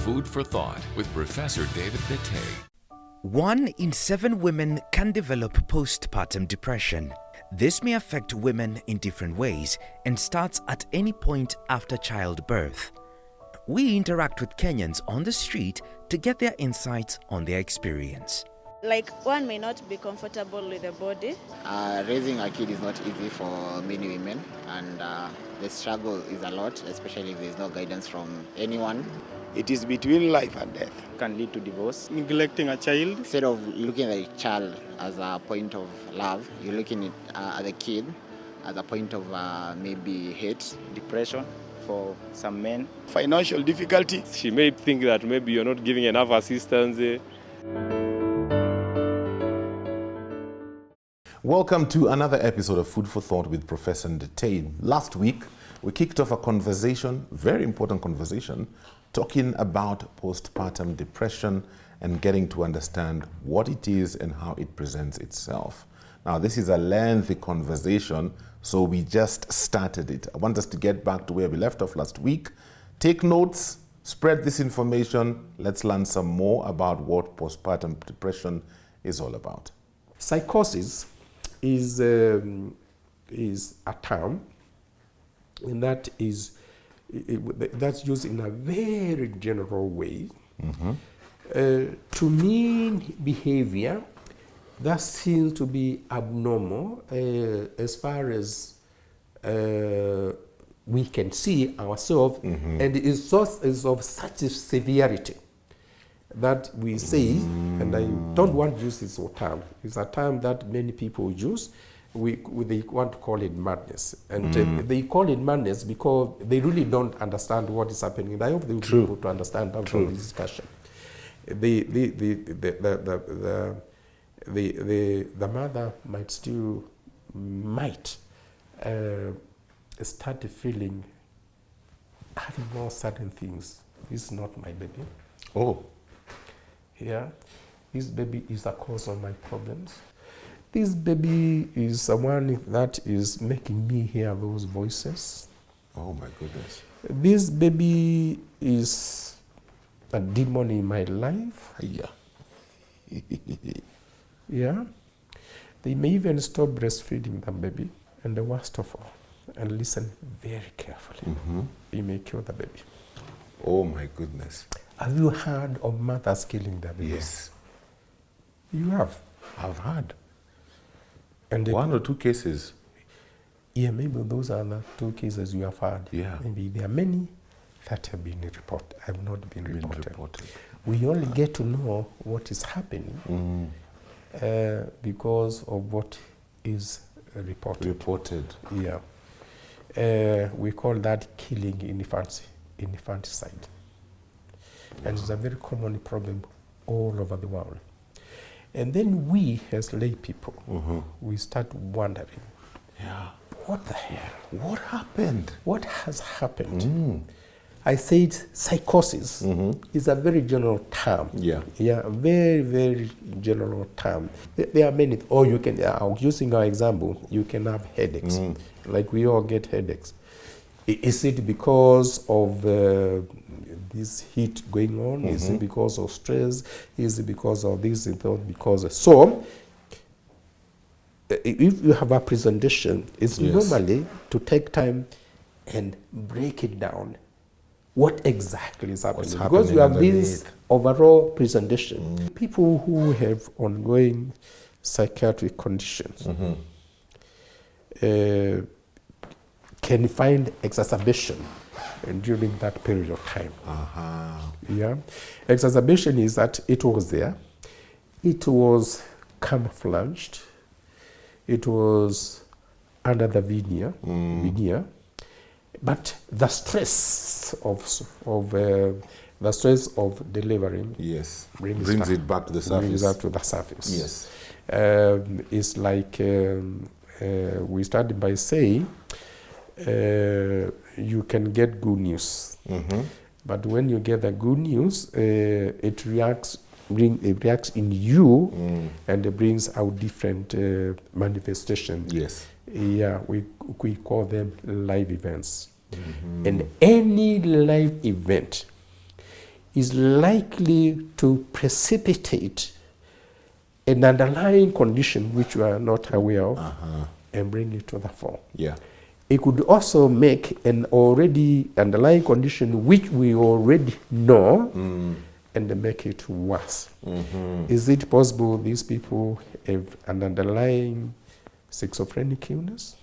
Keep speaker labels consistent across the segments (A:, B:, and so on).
A: Food for Thought with Professor David Bete.
B: 1 in 7 women can develop postpartum depression. This may affect women in different ways and starts at any point after childbirth. We interact with Kenyans on the street to get their insights on their experience.
C: Like, one may not be comfortable with the body.
D: Raising a kid is not easy for many women, and the struggle is a lot, especially if there's no guidance from anyone.
E: It is between life and death.
F: Can lead to divorce. Neglecting a child.
D: Instead of looking at the child as a point of love, you're looking at the kid as a point of maybe hate.
F: Depression for some men.
E: Financial difficulty.
G: She may think that maybe you're not giving enough assistance.
H: Welcome to another episode of Food for Thought with Professor Ndete. Last week, we kicked off a conversation, very important conversation, talking about postpartum depression and getting to understand what it is and how it presents itself. Now, this is a lengthy conversation, so we just started it. I want us to get back to where we left off last week. Take notes, spread this information. Let's learn some more about what postpartum depression is all about.
I: Psychosis is a term, and that's used in a very general way to mean behavior that seems to be abnormal as far as we can see ourselves, and is of such a severity that we say, and I don't want to use this term, it's a term that many people use, they want to call it madness. And they call it madness because they really don't understand what is happening. And I hope they will be able to understand that from this discussion. The mother might start feeling, having more certain things. This is not my baby.
H: Oh.
I: Yeah, this baby is the cause of my problems. This baby is someone that is making me hear those voices.
H: Oh my goodness.
I: This baby is a demon in my life.
H: Yeah.
I: Yeah. They may even stop breastfeeding the baby. And the worst of all, and listen very carefully, you may kill the baby.
H: Oh my goodness.
I: Have you heard of mothers killing their babies?
H: Yes.
I: You have?
H: I've heard.
I: And
H: 1 or 2 cases.
I: Yeah, maybe those are the 2 cases you have heard.
H: Yeah.
I: Maybe there are many that have been reported, have not been reported. We only get to know what is happening because of what is reported. Yeah. We call that killing in infanticide. And it's a very common problem all over the world. And then we, as lay people, we start wondering, what the hell?
H: What happened?
I: What has happened? I said psychosis is a very general term.
H: Yeah.
I: Yeah, a very, very general term. There are many, you can, using our example, you can have headaches. Like we all get headaches. Is it because of this heat going on? Is it because of stress? Is it because of this? So, if you have a presentation, it's normally to take time and break it down. What exactly is happening? Because you have this overall presentation. People who have ongoing psychiatric conditions can find exacerbation during that period of time. Yeah, exacerbation is that it was there, it was camouflaged, it was under the veneer, but the stress of delivering
H: brings it back to the surface.
I: Brings it to the surface.
H: Yes,
I: it's like we started by saying. You can get good news, but when you get the good news, it reacts in you, and it brings out different manifestations.
H: Yes.
I: Yeah, we call them live events, and any live event is likely to precipitate an underlying condition which we are not aware of and bring it to the fore.
H: Yeah.
I: It could also make an already underlying condition which we already know and make it worse. Is it possible these people have an underlying schizophrenic illness?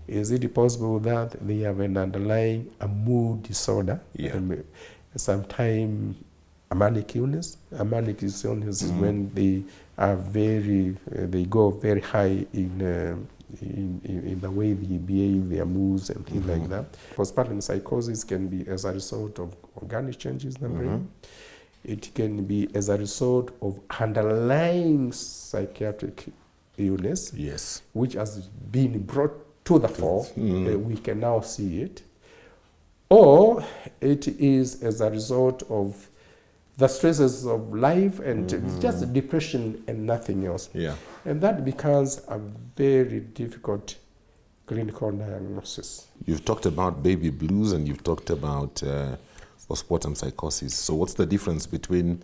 I: Is it possible that they have an underlying mood disorder?
H: Yeah.
I: Sometimes a manic illness. A manic illness is when they are they go very high in the way they behave, their moods and things like that. Postpartum psychosis can be as a result of organic changes in the brain. It can be as a result of underlying psychiatric illness,
H: Yes.
I: which has been brought to the fore. We can now see it. Or it is as a result of the stresses of life and just depression and nothing else.
H: Yeah.
I: And that becomes a very difficult clinical diagnosis.
H: You've talked about baby blues and you've talked about postpartum psychosis. So what's the difference between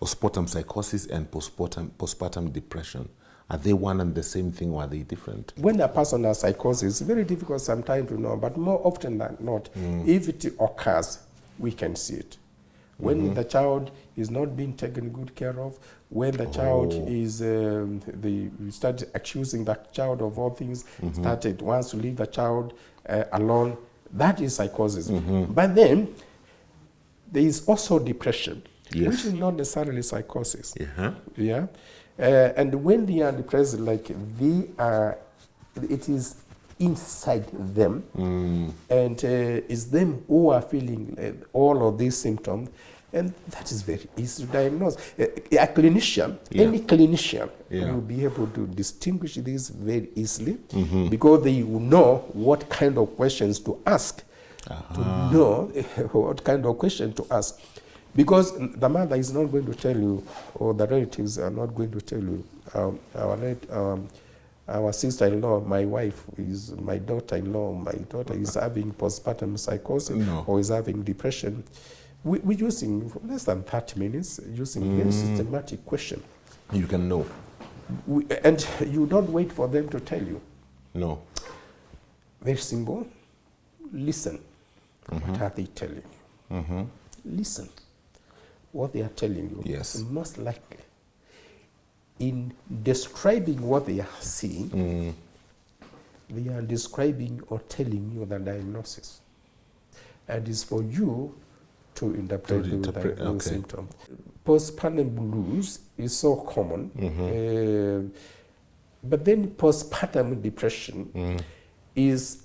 H: postpartum psychosis and postpartum depression? Are they one and the same thing, or are they different?
I: When a person has psychosis, it's very difficult sometimes to know, but more often than not, if it occurs, we can see it. When the child is not being taken good care of, when the child is, we start accusing the child of all things, wants to leave the child alone, that is psychosis. But then, there is also depression, which is not necessarily psychosis. Yeah. And when they are depressed, like it is inside them, and it's them who are feeling all of these symptoms, and that is very easy to diagnose. A clinician, any clinician, will be able to distinguish this very easily because they will know what kind of questions to ask, to know what kind of question to ask. Because the mother is not going to tell you, or the relatives are not going to tell you, our sister-in-law, my wife, is my daughter-in-law, my daughter is having postpartum psychosis or is having depression. We're using less than 30 minutes, using very systematic question.
H: You can know.
I: And you don't wait for them to tell you.
H: No.
I: Very simple. Listen. What are they telling you? Listen. What they are telling you.
H: Yes.
I: Most likely, in describing what they are seeing, they are describing or telling you the diagnosis. And it's for you to interpret the symptom. Postpartum blues is so common, but then postpartum depression is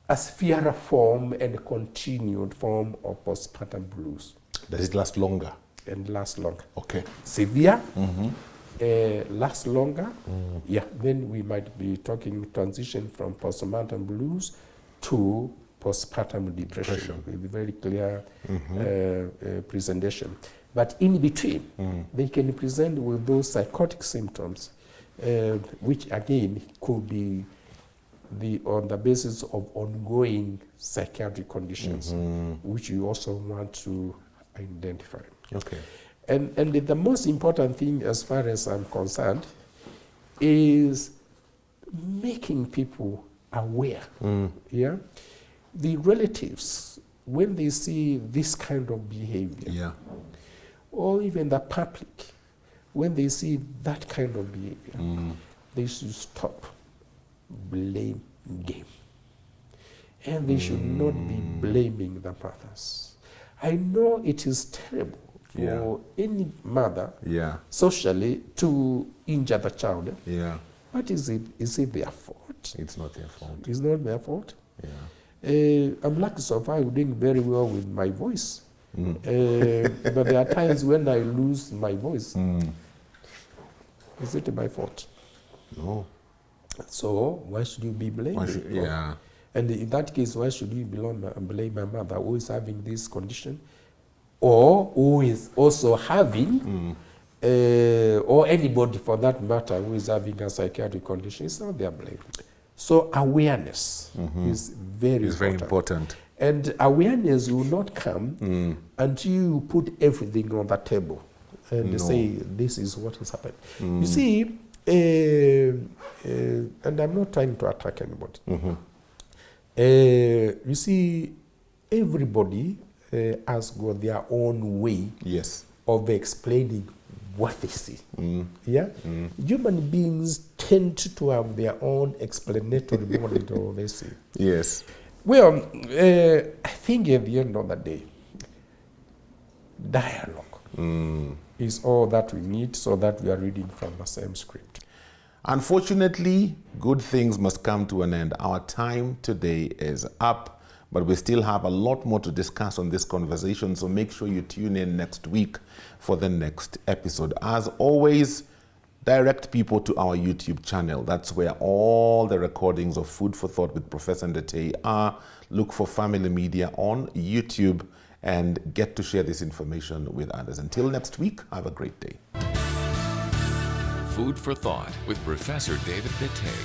I: a severe form and continued form of postpartum blues.
H: Does it last longer?
I: And last longer.
H: Okay.
I: Severe, last longer. Yeah, then we might be talking transition from postpartum blues to postpartum depression with very clear presentation. But in between, they can present with those psychotic symptoms, which again could be on the basis of ongoing psychiatric conditions, which you also want to identify.
H: Okay.
I: And the most important thing, as far as I'm concerned, is making people aware. Yeah, the relatives, when they see this kind of behavior, or even the public, when they see that kind of behavior, they should stop blame game, and they should not be blaming the mothers. I know it is terrible for any mother socially to injure the child. But is it their fault?
H: It's not their fault.
I: It's not their fault. I'm lucky so far I'm doing very well with my voice. But there are times when I lose my voice. Is it my fault?
H: No.
I: So why should you be blaming? And in that case, why should you blame my mother who is having this condition, or who is also having, or anybody for that matter who is having a psychiatric condition? It's not their blame. So awareness is very important. And awareness will not come until you put everything on the table and say, this is what is happening. You see, and I'm not trying to attack anybody. You see, everybody has got their own way of explaining what they see. Yeah? Human beings tend to have their own explanatory model of what they see.
H: Yes.
I: Well, I think at the end of the day, dialogue is all that we need so that we are reading from the same script.
H: Unfortunately, good things must come to an end. Our time today is up, but we still have a lot more to discuss on this conversation, so make sure you tune in next week for the next episode. As always, direct people to our YouTube channel. That's where all the recordings of Food for Thought with Professor Ndetei are. Look for Family Media on YouTube and get to share this information with others. Until next week, have a great day.
A: Food for Thought with Professor David Bittet.